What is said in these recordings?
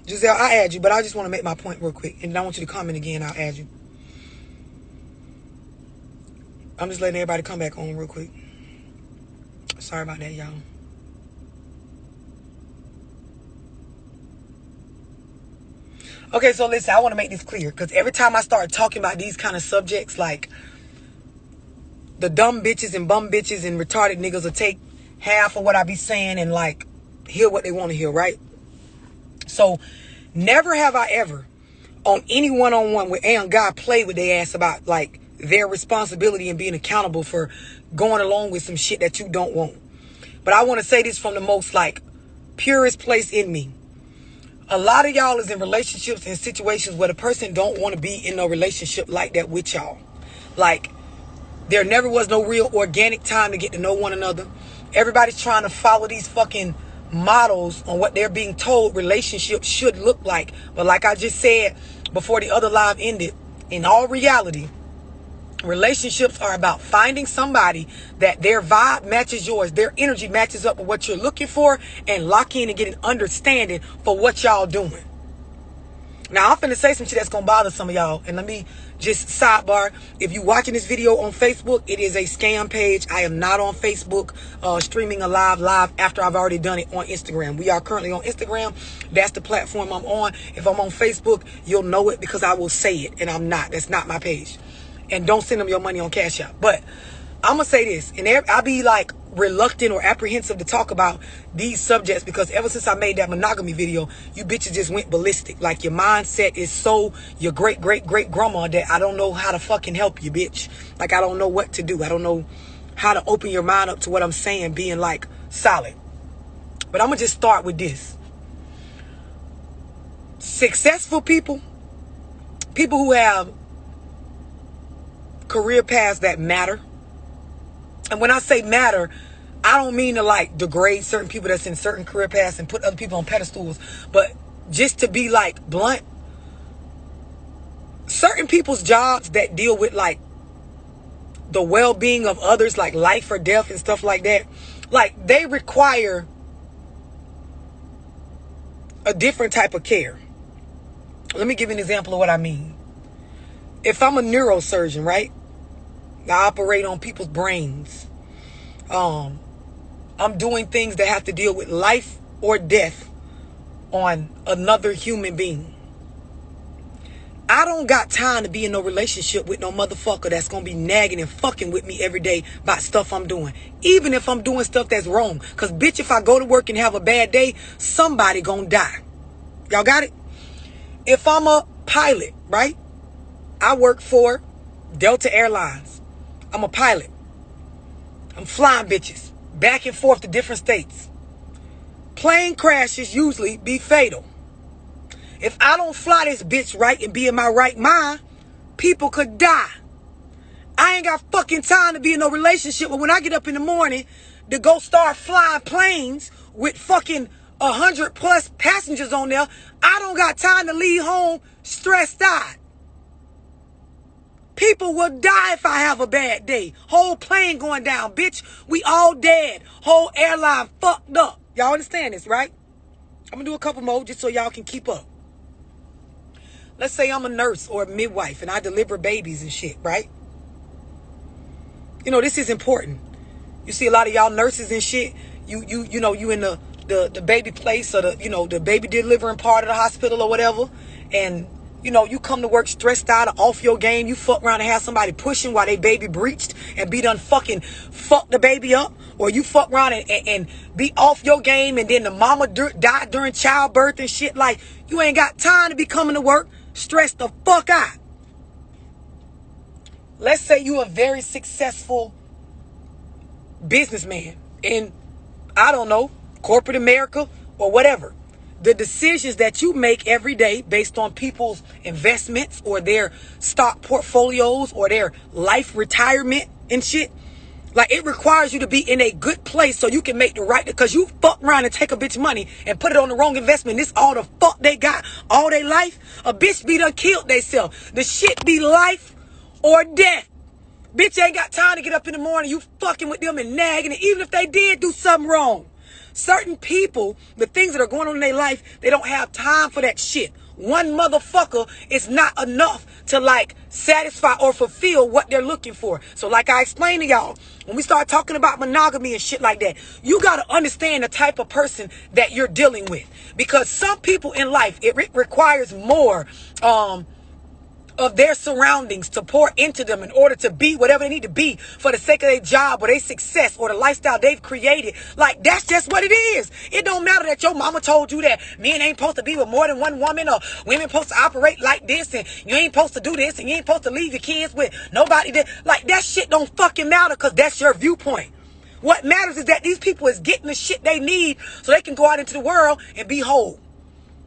Giselle, I'll add you, but I just want to make my point real quick. And then I want you to comment again. I'll add you. I'm just letting everybody come back on real quick. Sorry about that, y'all. Okay, so listen, I want to make this clear. Because every time I start talking about these kind of subjects, like the dumb bitches and bum bitches and retarded niggas will take half of what I be saying and like hear what they want to hear, right? So never have I ever on any one-on-one with Am God played with their ass about like their responsibility and being accountable for going along with some shit that you don't want. But I want to say this from the most like purest place in me. A lot of y'all is in relationships and situations where the person don't want to be in no relationship like that with y'all. Like there never was no real organic time to get to know one another. Everybody's trying to follow these fucking models on what they're being told relationships should look like. But like I just said before the other live ended, in all reality, relationships are about finding somebody that their vibe matches yours, their energy matches up with what you're looking for, and lock in and get an understanding for what y'all doing. Now, I'm finna say some shit that's gonna bother some of y'all. And let me just sidebar. If you watching this video on Facebook, it is a scam page. I am not on Facebook streaming a live after I've already done it on Instagram. We are currently on Instagram. That's the platform I'm on. If I'm on Facebook, you'll know it because I will say it. And I'm not. That's not my page. And don't send them your money on Cash App. But I'm going to say this. And I be like reluctant or apprehensive to talk about these subjects because ever since I made that monogamy video, you bitches just went ballistic. Like your mindset is so your great grandma that I don't know how to fucking help you, bitch. Like I don't know what to do. I don't know how to open your mind up to what I'm saying being like solid. But I'm going to just start with this. Successful people who have career paths that matter. And when I say matter, I don't mean to like degrade certain people that's in certain career paths and put other people on pedestals, but just to be like blunt, certain people's jobs that deal with like the well-being of others, like life or death and stuff like that, like they require a different type of care. Let me give you an example of what I mean. If I'm a neurosurgeon, right? I operate on people's brains. I'm doing things that have to deal with life or death on another human being. I don't got time to be in no relationship with no motherfucker that's gonna be nagging and fucking with me every day about stuff I'm doing. Even if I'm doing stuff that's wrong. Cause bitch, if I go to work and have a bad day, somebody gonna die. Y'all got it? If I'm a pilot, right? I work for Delta Airlines. I'm a pilot. I'm flying bitches back and forth to different states. Plane crashes usually be fatal. If I don't fly this bitch right and be in my right mind, people could die. I ain't got fucking time to be in no relationship, but when I get up in the morning to go start flying planes with fucking 100+ passengers on there, I don't got time to leave home stressed out. People will die if I have a bad day. Whole plane going down, bitch. We all dead. Whole airline fucked up. Y'all understand this, right? I'm going to do a couple more just so y'all can keep up. Let's say I'm a nurse or a midwife and I deliver babies and shit, right? You know, this is important. You see a lot of y'all nurses and shit. You in the baby place or the baby delivering part of the hospital or whatever. And you come to work stressed out or off your game. You fuck around and have somebody pushing while they baby breached and be done fucking fuck the baby up. Or you fuck around and be off your game and then the mama died during childbirth and shit. Like, you ain't got time to be coming to work stressed the fuck out. Let's say you a very successful businessman in, I don't know, corporate America or whatever. The decisions that you make every day based on people's investments or their stock portfolios or their life retirement and shit, Like, it requires you to be in a good place so you can make the right, because you fuck around and take a bitch money and put it on the wrong investment. This all the fuck they got all their life. A bitch be done killed theyself. The shit be life or death. Bitch ain't got time to get up in the morning. You fucking with them and nagging. And even if they did do something wrong, certain people, the things that are going on in their life, they don't have time for that shit. One motherfucker is not enough to like satisfy or fulfill what they're looking for. So like I explained to y'all, when we start talking about monogamy and shit like that, you got to understand the type of person that you're dealing with. Because some people in life, it requires more of their surroundings to pour into them in order to be whatever they need to be for the sake of their job or their success or the lifestyle they've created. Like, that's just what it is. It don't matter that your mama told you that men ain't supposed to be with more than one woman, or women supposed to operate like this, and you ain't supposed to do this, and you ain't supposed to leave your kids with nobody. Like, that shit don't fucking matter, because that's your viewpoint. What matters is that these people is getting the shit they need so they can go out into the world and be whole.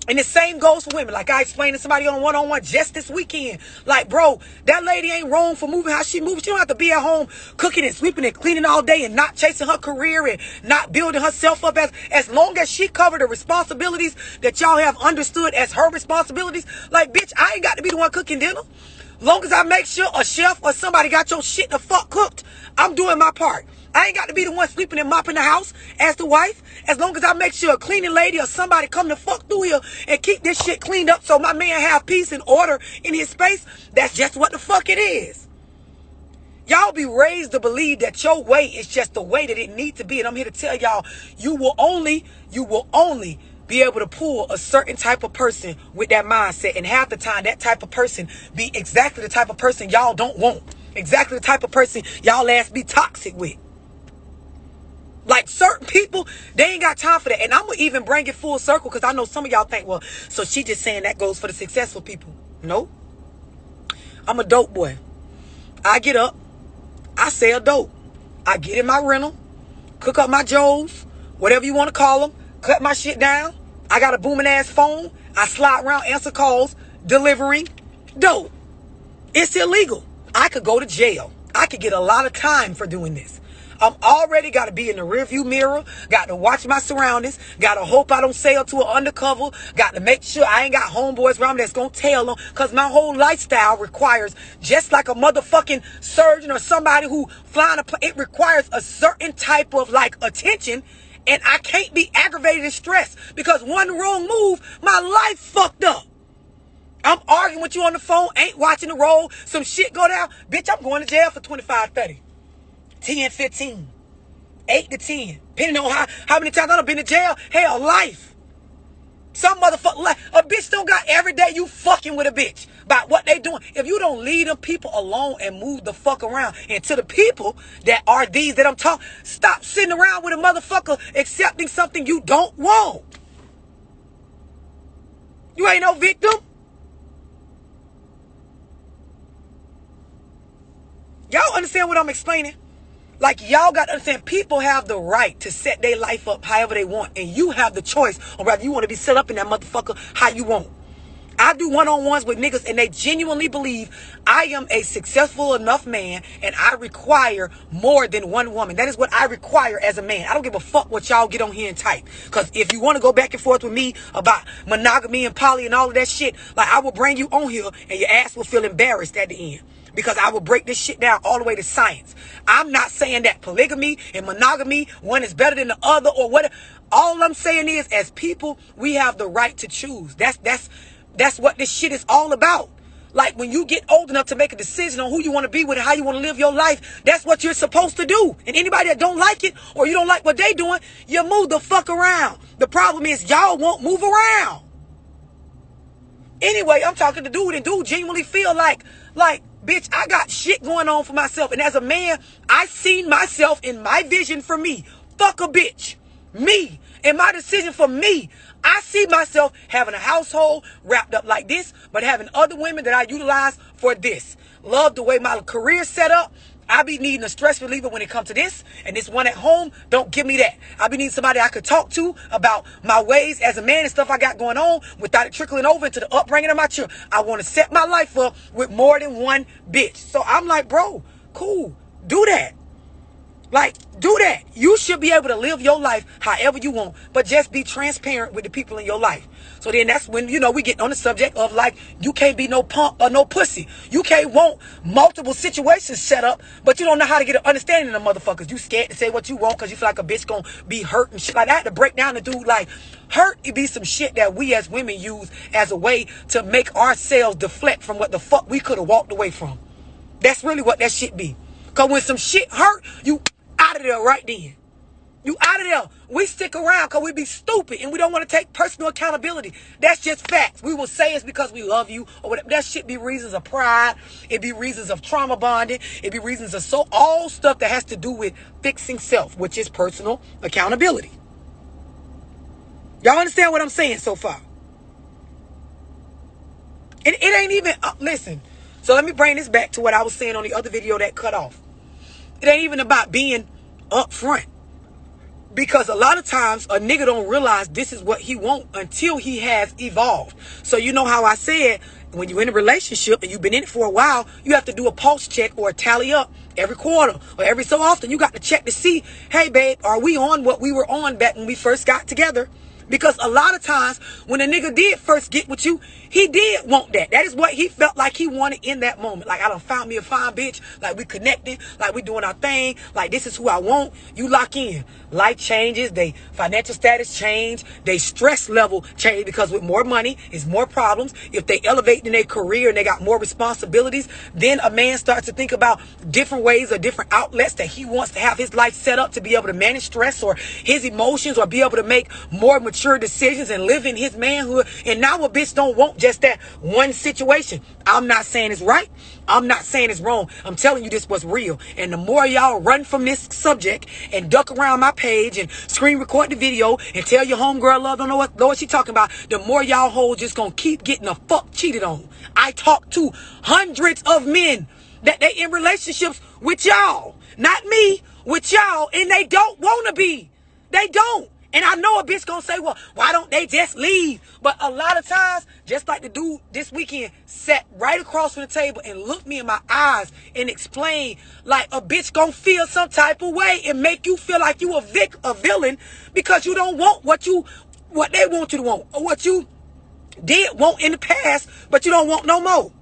And the same goes for women. Like I explained to somebody on one-on-one just this weekend. Like, bro, that lady ain't wrong for moving how she moves. She don't have to be at home cooking and sweeping and cleaning all day and not chasing her career and not building herself up. As long as she covered the responsibilities that y'all have understood as her responsibilities. Like, bitch, I ain't got to be the one cooking dinner. Long as I make sure a chef or somebody got your shit the fuck cooked, I'm doing my part. I ain't got to be the one sweeping and mopping the house as the wife. As long as I make sure a cleaning lady or somebody come to fuck through here and keep this shit cleaned up so my man have peace and order in his space, that's just what the fuck it is. Y'all be raised to believe that your way is just the way that it needs to be. And I'm here to tell y'all, you will only be able to pull a certain type of person with that mindset. And half the time, that type of person be exactly the type of person y'all don't want. Exactly the type of person y'all ass be toxic with. Like, certain people, they ain't got time for that. And I'm going to even bring it full circle, because I know some of y'all think, well, so she just saying that goes for the successful people. No. I'm a dope boy. I get up. I sell dope. I get in my rental. Cook up my Joes. Whatever you want to call them. Cut my shit down. I got a booming ass phone. I slide around, answer calls, delivering dope. It's illegal. I could go to jail. I could get a lot of time for doing this. I'm already got to be in the rearview mirror. Got to watch my surroundings. Got to hope I don't sail to an undercover. Got to make sure I ain't got homeboys around me that's going to tell them. Because my whole lifestyle requires, just like a motherfucking surgeon or somebody who flying a plane, it requires a certain type of like attention. And I can't be aggravated and stressed, because one wrong move, my life fucked up. I'm arguing with you on the phone, ain't watching the roll, some shit go down. Bitch, I'm going to jail for 25, 30. 10, 15, 8 to 10, depending on how many times I've been to jail. Hell, life. Some motherfucker, life. A bitch don't got every day you fucking with a bitch about what they doing. If you don't leave them people alone and move the fuck around, and to the people that are these that I'm talking, stop sitting around with a motherfucker accepting something you don't want. You ain't no victim. Y'all understand what I'm explaining? Like, y'all got to understand, people have the right to set their life up however they want. And you have the choice on whether you want to be set up in that motherfucker how you want. I do one-on-ones with niggas, and they genuinely believe I am a successful enough man, and I require more than one woman. That is what I require as a man. I don't give a fuck what y'all get on here and type. Because if you want to go back and forth with me about monogamy and poly and all of that shit, like, I will bring you on here, and your ass will feel embarrassed at the end. Because I will break this shit down all the way to science. I'm not saying that polygamy and monogamy, one is better than the other or whatever. All I'm saying is, as people, we have the right to choose. That's what this shit is all about. Like, when you get old enough to make a decision on who you want to be with and how you want to live your life, that's what you're supposed to do. And anybody that don't like it, or you don't like what they doing, you move the fuck around. The problem is, y'all won't move around. Anyway, I'm talking to dude, and dude genuinely feel like, bitch, I got shit going on for myself. And as a man, I seen myself in my vision for me. Fuck a bitch. Me. And my decision for me. I see myself having a household wrapped up like this, but having other women that I utilize for this. Love the way my career set up. I be needing a stress reliever when it comes to this. And this one at home, don't give me that. I be needing somebody I could talk to about my ways as a man and stuff I got going on without it trickling over into the upbringing of my children. I want to set my life up with more than one bitch. So I'm like, bro, cool. Do that. Like, do that. You should be able to live your life however you want, but just be transparent with the people in your life. So then that's when, we get on the subject of, like, you can't be no punk or no pussy. You can't want multiple situations set up, but you don't know how to get an understanding of motherfuckers. You scared to say what you want because you feel like a bitch gonna be hurt and shit like that. To break down the dude, like, hurt, it be some shit that we as women use as a way to make ourselves deflect from what the fuck we could have walked away from. That's really what that shit be. Because when some shit hurt, you out of there right then. You out of there. We stick around because we be stupid and we don't want to take personal accountability. That's just facts. We will say it's because we love you or whatever. That shit be reasons of pride. It be reasons of trauma bonding. It be reasons of all stuff that has to do with fixing self, which is personal accountability. Y'all understand what I'm saying so far? It ain't even, listen. So let me bring this back to what I was saying on the other video that cut off. It ain't even about being upfront. Because a lot of times a nigga don't realize this is what he want until he has evolved. So you know how I said, when you're in a relationship and you've been in it for a while, you have to do a pulse check or a tally up every quarter or every so often. You got to check to see, hey babe, are we on what we were on back when we first got together? Because a lot of times when a nigga did first get with you, he did want that. That is what he felt like he wanted in that moment. Like, I done found me a fine bitch. Like, we connecting. Like, we doing our thing. Like, this is who I want. You lock in. Life changes. They financial status change. They stress level change because with more money is more problems. If they elevate in their career and they got more responsibilities, then a man starts to think about different ways or different outlets that he wants to have his life set up to be able to manage stress or his emotions or be able to make more mature decisions and live in his manhood. And now a bitch don't want just that one situation. I'm not saying it's right. I'm not saying it's wrong. I'm telling you this was real. And the more y'all run from this subject and duck around my page and screen record the video and tell your homegirl love don't know what she talking about, the more y'all hoes just gonna keep getting the fuck cheated on. I talk to hundreds of men that they in relationships with y'all, not me, with y'all, and they don't want to be. They don't. And I know a bitch gonna say, well, why don't they just leave? But a lot of times, just like the dude this weekend sat right across from the table and looked me in my eyes and explained, like, a bitch gonna feel some type of way and make you feel like you a villain because you don't want what they want you to want or what you did want in the past, but you don't want no more.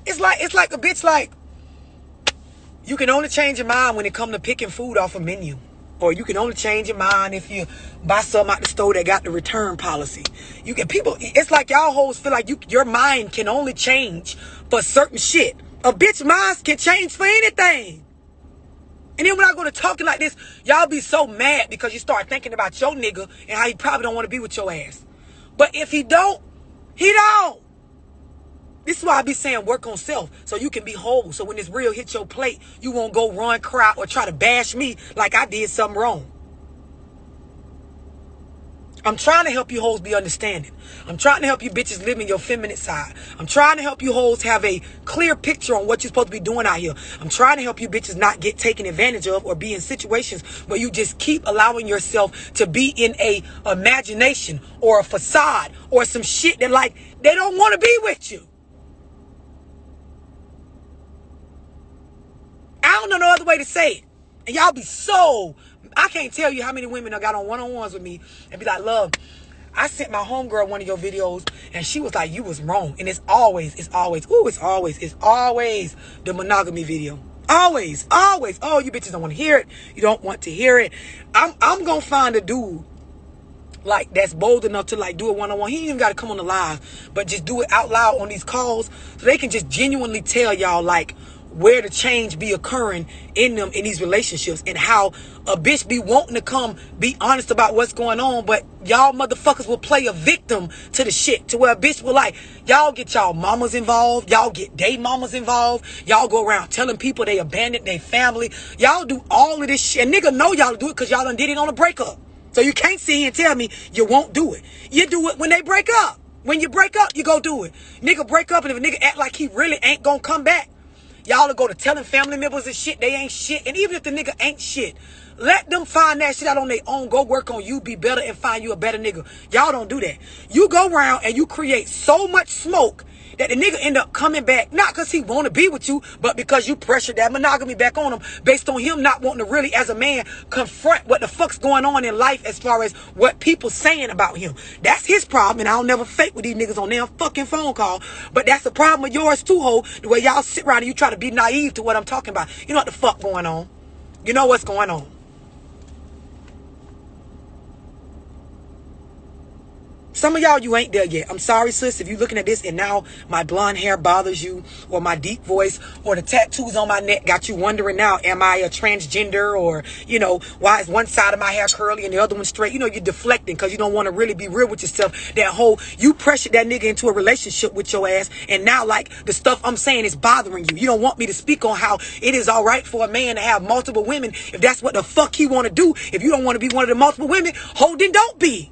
It's like a bitch, like, you can only change your mind when it comes to picking food off a menu. Or you can only change your mind if you buy something out the store that got the return policy. You get people, it's like y'all hoes feel like your mind can only change for certain shit. A bitch mind can change for anything. And then when I go to talking like this, y'all be so mad because you start thinking about your nigga and how he probably don't want to be with your ass. But if he don't, he don't. This is why I be saying work on self so you can be whole. So when this real hit your plate, you won't go run, cry, or try to bash me like I did something wrong. I'm trying to help you hoes be understanding. I'm trying to help you bitches live in your feminine side. I'm trying to help you hoes have a clear picture on what you're supposed to be doing out here. I'm trying to help you bitches not get taken advantage of or be in situations where you just keep allowing yourself to be in a imagination or a facade or some shit that, like, they don't want to be with you. I don't know no other way to say it. And y'all be so... I can't tell you how many women I got on one-on-ones with me and be like, love, I sent my homegirl one of your videos and she was like, you was wrong. And it's always the monogamy video. Always. Oh, you bitches don't want to hear it. You don't want to hear it. I'm going to find a dude like that's bold enough to like do it one-on-one. He ain't even got to come on the live, but just do it out loud on these calls so they can just genuinely tell y'all like where the change be occurring in them in these relationships and how a bitch be wanting to come be honest about what's going on, but y'all motherfuckers will play a victim to the shit to where a bitch will like, y'all get y'all mamas involved, y'all get they mamas involved, y'all go around telling people they abandoned their family, y'all do all of this shit, and nigga know y'all do it because y'all done did it on a breakup. So you can't sit here and tell me you won't do it. You do it when they break up. When you break up, you go do it. Nigga break up, and if a nigga act like he really ain't gonna come back, y'all will go to telling family members and shit they ain't shit. And even if the nigga ain't shit, let them find that shit out on their own. Go work on you, be better, and find you a better nigga. Y'all don't do that. You go around and you create so much smoke that the nigga end up coming back, not because he want to be with you, but because you pressured that monogamy back on him based on him not wanting to really, as a man, confront what the fuck's going on in life as far as what people saying about him. That's his problem, and I'll never fake with these niggas on their fucking phone call, but that's a problem of yours too, ho, the way y'all sit around and you try to be naive to what I'm talking about. You know what the fuck going on. You know what's going on. Some of y'all, you ain't there yet. I'm sorry, sis, if you're looking at this and now my blonde hair bothers you, or my deep voice, or the tattoos on my neck got you wondering now, am I a transgender, or, you know, why is one side of my hair curly and the other one straight? You know, you're deflecting because you don't want to really be real with yourself. That whole, you pressured that nigga into a relationship with your ass, and now, like, the stuff I'm saying is bothering you. You don't want me to speak on how it is all right for a man to have multiple women if that's what the fuck he want to do. If you don't want to be one of the multiple women, then don't be.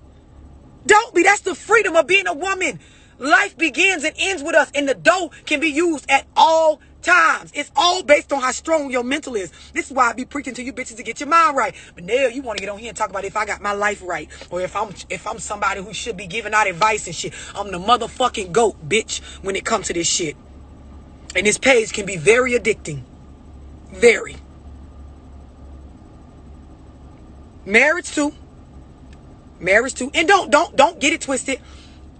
Don't be. That's the freedom of being a woman. Life begins and ends with us, and the dough can be used at all times. It's all based on how strong your mental is. This is why I be preaching to you bitches to get your mind right. But now you want to get on here and talk about if I got my life right, or if I'm somebody who should be giving out advice and shit. I'm the motherfucking GOAT, bitch, when it comes to this shit. And this page can be very addicting. Very. Marriage too. And don't get it twisted.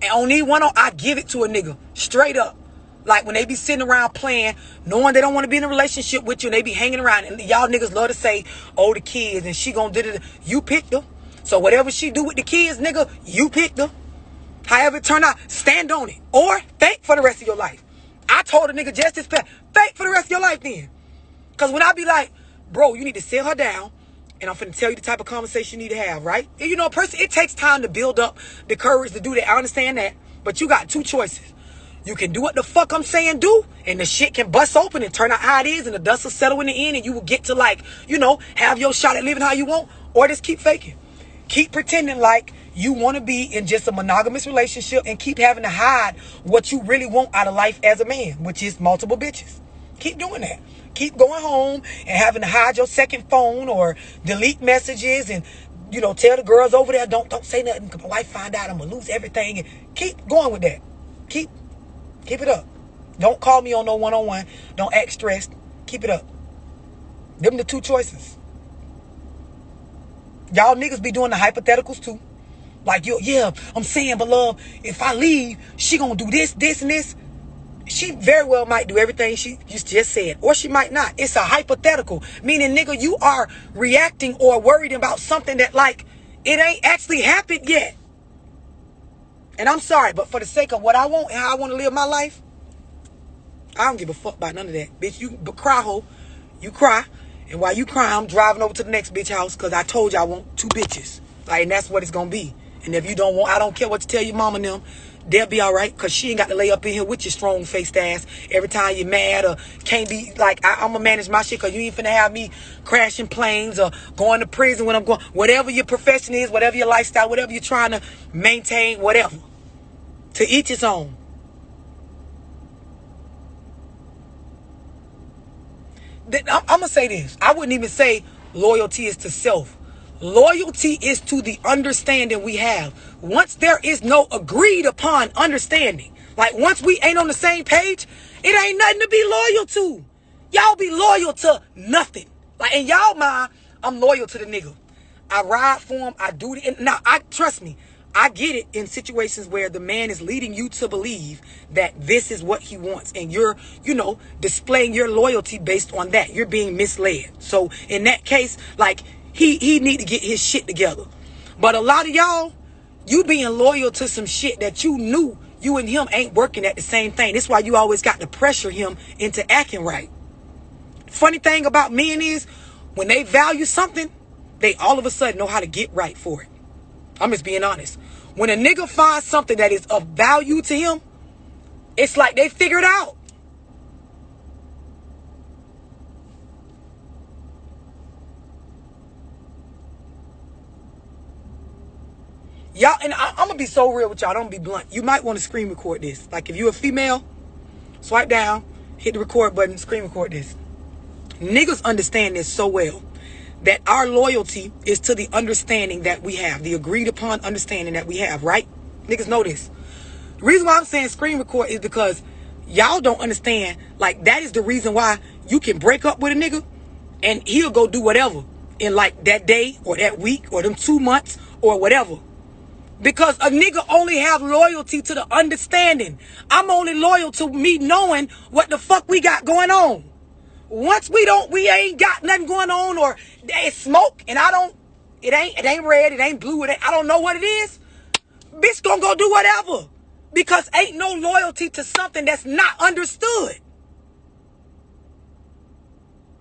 And on these one, I give it to a nigga straight up. Like when they be sitting around playing, knowing they don't want to be in a relationship with you, and they be hanging around, and y'all niggas love to say, oh, the kids, and she gonna do it. You picked her. So whatever she do with the kids, nigga, you picked her. However it turn out, stand on it. Or fake for the rest of your life. I told a nigga just this past, fake for the rest of your life then. Because when I be like, bro, you need to sit her down, and I'm finna tell you the type of conversation you need to have, right? And you know, person, it takes time to build up the courage to do that. I understand that. But you got two choices. You can do what the fuck I'm saying do, and the shit can bust open and turn out how it is, and the dust will settle in the end, and you will get to, like, you know, have your shot at living how you want, or just keep faking. Keep pretending like you want to be in just a monogamous relationship, and keep having to hide what you really want out of life as a man, which is multiple bitches. Keep doing that. Keep going home and having to hide your second phone or delete messages, and, you know, tell the girls over there, don't say nothing because my wife find out I'm going to lose everything. And keep going with that. Keep it up. Don't call me on no one-on-one. Don't act stressed. Keep it up. Them the two choices. Y'all niggas be doing the hypotheticals too. Like, yeah, I'm saying, but love, if I leave, she going to do this, this, and this. She very well might do everything she just said, or she might not. It's a hypothetical, meaning, nigga, you are reacting or worried about something that, like, it ain't actually happened yet. And I'm sorry, but for the sake of what I want and how I want to live my life, I don't give a fuck about none of that. Bitch, you cry, ho. You cry. And while you cry, I'm driving over to the next bitch house because I told you I want two bitches. Like, and that's what it's going to be. And if you don't want, I don't care what you tell your mama and them. They'll be all right, because she ain't got to lay up in here with your strong-faced ass every time you're mad or can't be, like, I'm going to manage my shit, because you ain't finna have me crashing planes or going to prison when I'm going. Whatever your profession is, whatever your lifestyle, whatever you're trying to maintain, whatever. To each its own. I'm going to say this. I wouldn't even say loyalty is to self. Loyalty is to the understanding we have. Once there is no agreed upon understanding, like once we ain't on the same page, it ain't nothing to be loyal to. Y'all be loyal to nothing. Like, in y'all mind, I'm loyal to the nigga. I ride for him. I do it. Now, trust me, I get it in situations where the man is leading you to believe that this is what he wants, and you're, you know, displaying your loyalty based on that. You're being misled. So in that case, like, he need to get his shit together. But a lot of y'all, you being loyal to some shit that you knew you and him ain't working at the same thing. That's why you always got to pressure him into acting right. Funny thing about men is, when they value something, they all of a sudden know how to get right for it. I'm just being honest. When a nigga finds something that is of value to him, it's like they figure it out. Y'all, and I'm going to be so real with y'all. Don't be blunt. You might want to screen record this. Like, if you're a female, swipe down, hit the record button, screen record this. Niggas understand this so well, that our loyalty is to the understanding that we have, the agreed upon understanding that we have, right? Niggas know this. The reason why I'm saying screen record is because Y'all don't understand. Like, that is the reason why you can break up with a nigga and he'll go do whatever in like that day or that week or them 2 months or whatever. Because a nigga only have loyalty to the understanding. I'm only loyal to me knowing what the fuck we got going on. Once we ain't got nothing going on, or it's smoke and it ain't red, it ain't blue, I don't know what it is, bitch gonna go do whatever. Because ain't no loyalty to something that's not understood.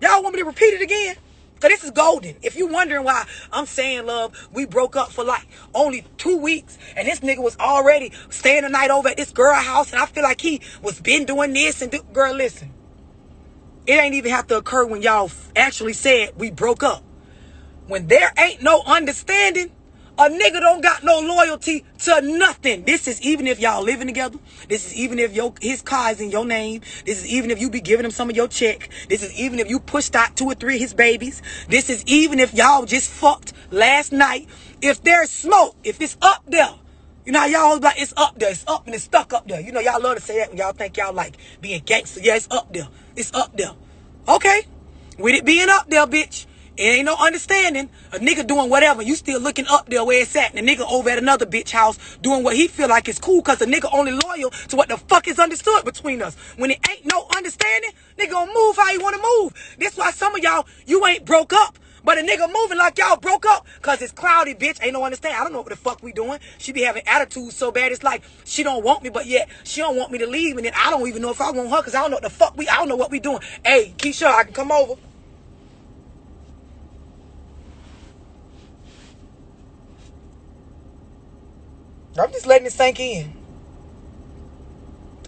Y'all want me to repeat it again? Because this is golden. If you wondering why I'm saying, love, we broke up for like only 2 weeks, and this nigga was already staying the night over at this girl house, and I feel like he was been doing this and girl, listen. It ain't even have to occur when y'all actually said we broke up. When there ain't no understanding, a nigga don't got no loyalty to nothing. This is even if y'all living together. This is even if his car is in your name. This is even if you be giving him some of your check. This is even if you pushed out 2 or 3 of his babies. This is even if y'all just fucked last night. If there's smoke, if it's up there. You know how y'all like, it's up there. It's up and it's stuck up there. You know y'all love to say that when y'all think y'all like being gangster. Yeah, it's up there. It's up there. Okay. With it being up there, bitch. It ain't no understanding. A nigga doing whatever, you still looking up there where it's at. And the nigga over at another bitch house doing what he feel like is cool, because the nigga only loyal to what the fuck is understood between us. When it ain't no understanding, nigga gonna move how you wanna move. That's why some of y'all, you ain't broke up. But a nigga moving like y'all broke up because it's cloudy, bitch. Ain't no understanding. I don't know what the fuck we doing. She be having attitudes so bad. It's like she don't want me, but yet she don't want me to leave. And then I don't even know if I want her because I don't know what the fuck I don't know what we doing. Hey, Keisha, I can come over. I'm just letting it sink in.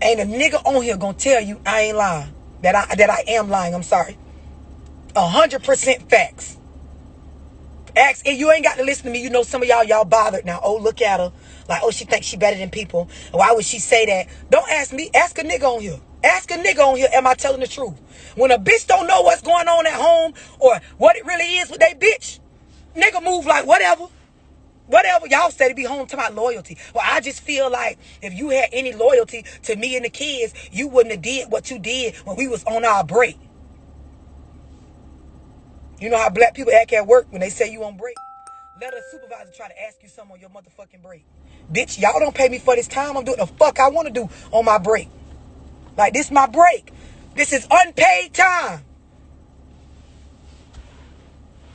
Ain't a nigga on here gonna tell you I ain't lying. That I am lying. I'm sorry. 100% facts. Ask, and you ain't got to listen to me. You know some of y'all bothered now. Oh, look at her. Like, oh, she thinks she better than people. Why would she say that? Don't ask me. Ask a nigga on here. Ask a nigga on here. Am I telling the truth? When a bitch don't know what's going on at home or what it really is with they bitch, nigga move like whatever. Whatever. Y'all said to be home to my loyalty. Well, I just feel like if you had any loyalty to me and the kids, you wouldn't have did what you did when we was on our break. You know how black people act at work when they say you on break? Let a supervisor try to ask you something on your motherfucking break. Bitch, y'all don't pay me for this time. I'm doing the fuck I want to do on my break. Like, this my break. This is unpaid time.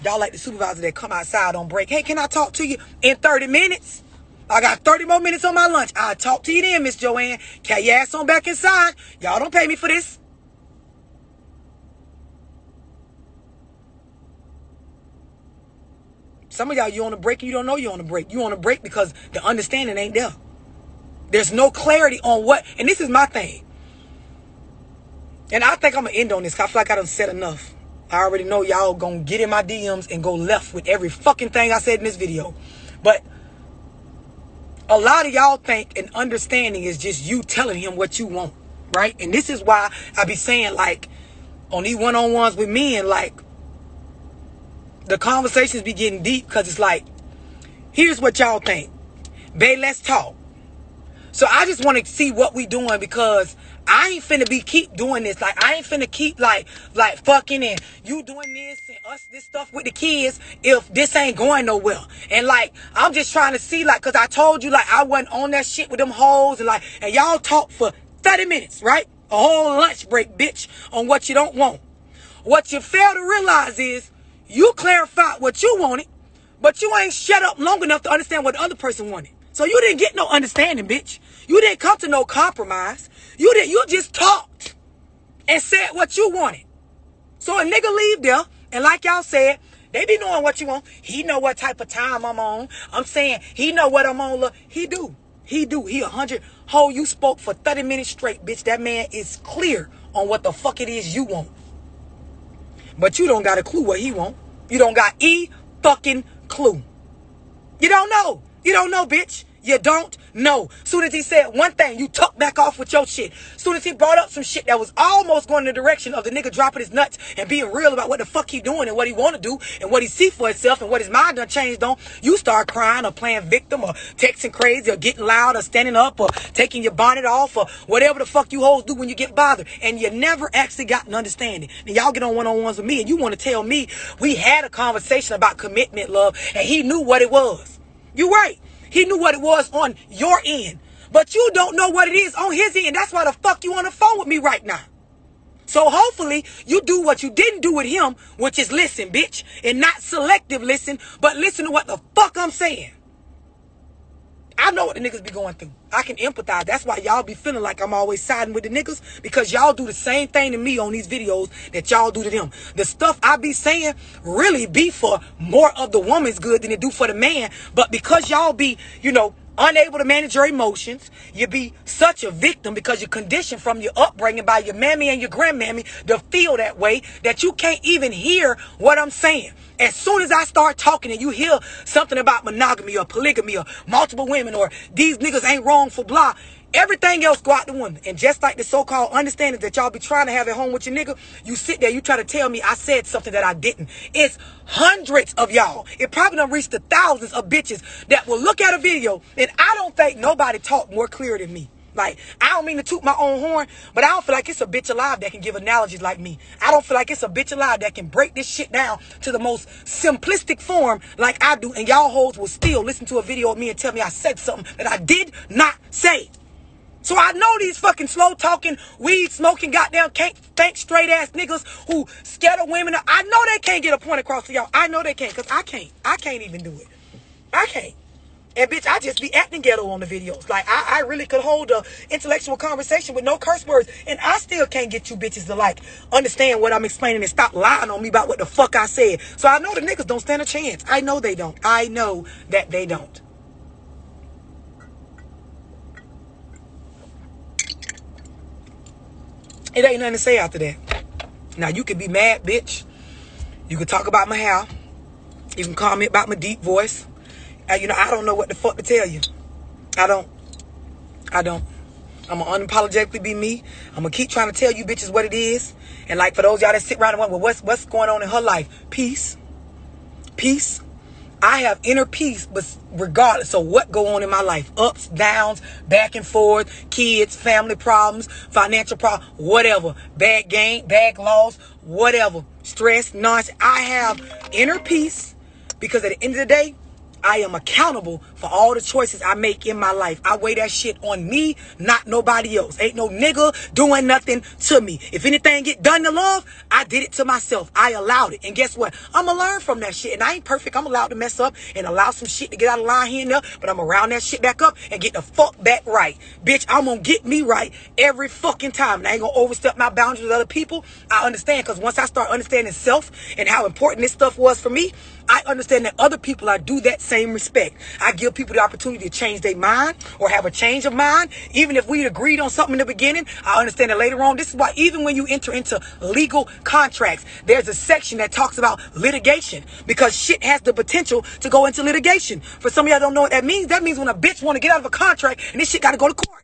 Y'all like the supervisor that come outside on break. Hey, can I talk to you in 30 minutes? I got 30 more minutes on my lunch. I'll talk to you then, Miss Joanne. Carry your ass on back inside. Y'all don't pay me for this. Some of y'all, you on a break and you don't know you on a break. You on a break because the understanding ain't there. There's no clarity on what, and this is my thing. And I think I'm going to end on this because I feel like I done said enough. I already know y'all going to get in my DMs and go left with every fucking thing I said in this video. But a lot of y'all think an understanding is just you telling him what you want, right? And this is why I be saying, like, on these one-on-ones with men, like, the conversations be getting deep because it's like, here's what y'all think. Babe, let's talk. So I just want to see what we doing because I ain't finna keep doing this. Like, I ain't finna keep like fucking and you doing this and us this stuff with the kids if this ain't going nowhere. And like, I'm just trying to see, like, cause I told you, like, I wasn't on that shit with them hoes and y'all talk for 30 minutes, right? A whole lunch break, bitch, on what you don't want. What you fail to realize is you clarified what you wanted, but you ain't shut up long enough to understand what the other person wanted. So you didn't get no understanding, bitch. You didn't come to no compromise. You just talked and said what you wanted. So a nigga leave there, and like y'all said, they be knowing what you want. He know what type of time I'm on. I'm saying he know what I'm on. Look, he do. He 100. Ho, you spoke for 30 minutes straight, bitch. That man is clear on what the fuck it is you want. But you don't got a clue what he want. You don't got fucking clue. You don't know. You don't know, bitch. You don't No. Soon as he said one thing, you tuck back off with your shit. Soon as he brought up some shit that was almost going in the direction of the nigga dropping his nuts and being real about what the fuck he doing and what he want to do and what he see for himself and what his mind done changed on, you start crying or playing victim or texting crazy or getting loud or standing up or taking your bonnet off or whatever the fuck you hoes do when you get bothered. And you never actually got an understanding. And y'all get on one-on-ones with me and you want to tell me we had a conversation about commitment, love, and he knew what it was. You right. He knew what it was on your end. But you don't know what it is on his end. That's why the fuck you on the phone with me right now. So hopefully you do what you didn't do with him, which is listen, bitch. And not selective listen, but listen to what the fuck I'm saying. I know what the niggas be going through. I can empathize. That's why y'all be feeling like I'm always siding with the niggas. Because y'all do the same thing to me on these videos that y'all do to them. The stuff I be saying really be for more of the woman's good than it do for the man. But because y'all be, unable to manage your emotions, you be such a victim because you're conditioned from your upbringing by your mammy and your grandmammy to feel that way that you can't even hear what I'm saying. As soon as I start talking and you hear something about monogamy or polygamy or multiple women or these niggas ain't wrong for blah, everything else go out the window. And just like the so-called understanding that y'all be trying to have at home with your nigga, you sit there, you try to tell me I said something that I didn't. It's hundreds of y'all. It probably done reached the thousands of bitches that will look at a video, and I don't think nobody talk more clear than me. Like, I don't mean to toot my own horn, but I don't feel like it's a bitch alive that can give analogies like me. I don't feel like it's a bitch alive that can break this shit down to the most simplistic form like I do, and y'all hoes will still listen to a video of me and tell me I said something that I did not say. So I know these fucking slow talking, weed smoking, goddamn can't think straight ass niggas who scared of women. I know they can't get a point across to y'all. I know they can't, because I can't. I can't even do it. I can't. And bitch, I just be acting ghetto on the videos. Like I really could hold a intellectual conversation with no curse words, and I still can't get you bitches to like understand what I'm explaining and stop lying on me about what the fuck I said. So I know the niggas don't stand a chance. I know they don't. I know that they don't. It ain't nothing to say after that. Now, you can be mad, bitch. You can talk about my hair. You can comment about my deep voice. I don't know what the fuck to tell you. I don't. I'm going to unapologetically be me. I'm going to keep trying to tell you bitches what it is. And like for those y'all that sit around and wonder, well, what's going on in her life? Peace. Peace. I have inner peace, but regardless of what go on in my life, ups, downs, back and forth, kids, family problems, financial problems, whatever, bad gain, bad loss, whatever, stress, nonsense, I have inner peace because at the end of the day, I am accountable for all the choices I make in my life. I weigh that shit on me, not nobody else. Ain't no nigga doing nothing to me. If anything get done to love, I did it to myself. I allowed it. And guess what? I'm going to learn from that shit. And I ain't perfect. I'm allowed to mess up and allow some shit to get out of line here and there. But I'm around that shit back up and get the fuck back right. Bitch, I'm going to get me right every fucking time. And I ain't going to overstep my boundaries with other people. I understand, because once I start understanding self and how important this stuff was for me, I understand that other people, I do that same respect. I give people the opportunity to change their mind or have a change of mind. Even if we agreed on something in the beginning, I understand that later on. This is why even when you enter into legal contracts, there's a section that talks about litigation, because shit has the potential to go into litigation. For some of y'all don't know what that means. That means when a bitch want to get out of a contract and this shit got to go to court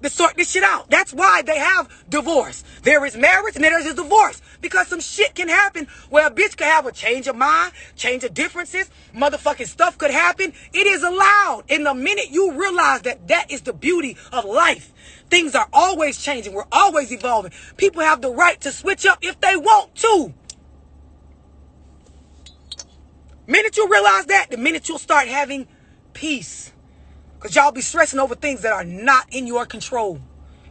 to sort this shit out. That's why they have divorce. There is marriage and there is divorce. Because some shit can happen where a bitch could have a change of mind, change of differences, motherfucking stuff could happen. It is allowed. And the minute you realize that that is the beauty of life, things are always changing. We're always evolving. People have the right to switch up if they want to. Minute you realize that, the minute you'll start having peace. Because y'all be stressing over things that are not in your control.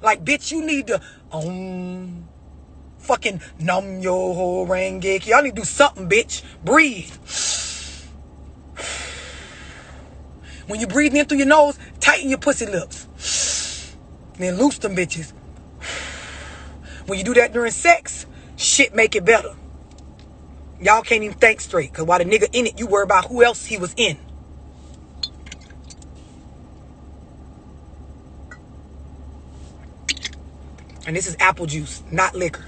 Like, bitch, you need to fucking numb your whole renge. Y'all need to do something, bitch. Breathe. When you breathe in through your nose, tighten your pussy lips. Then loose them bitches. When you do that during sex, shit make it better. Y'all can't even think straight. Because while the nigga in it, you worry about who else he was in. And this is apple juice, not liquor.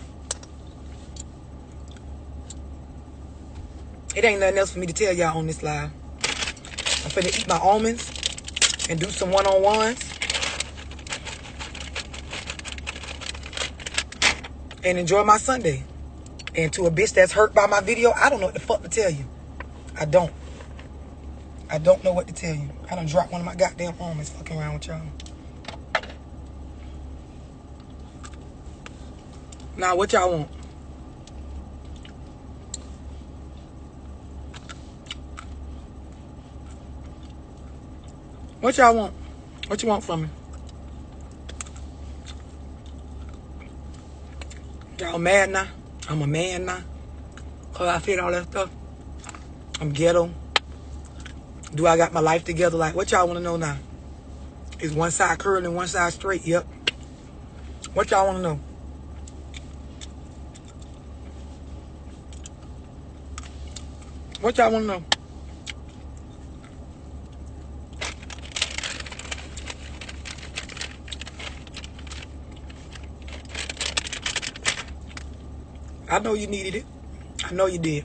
It ain't nothing else for me to tell y'all on this live. I'm finna eat my almonds. and do some one-on-ones. And enjoy my Sunday. And to a bitch that's hurt by my video, I don't know what the fuck to tell you. I don't know what to tell you. I done dropped one of my goddamn arms fucking around with y'all. Now, what y'all want? What y'all want? What you want from me? Y'all mad now? I'm a man now. Cause I feel all that stuff. I'm ghetto. Do I got my life together? Like, what y'all want to know now? Is one side curly and one side straight? Yep. What y'all want to know? What y'all want to know? I know you needed it. I know you did.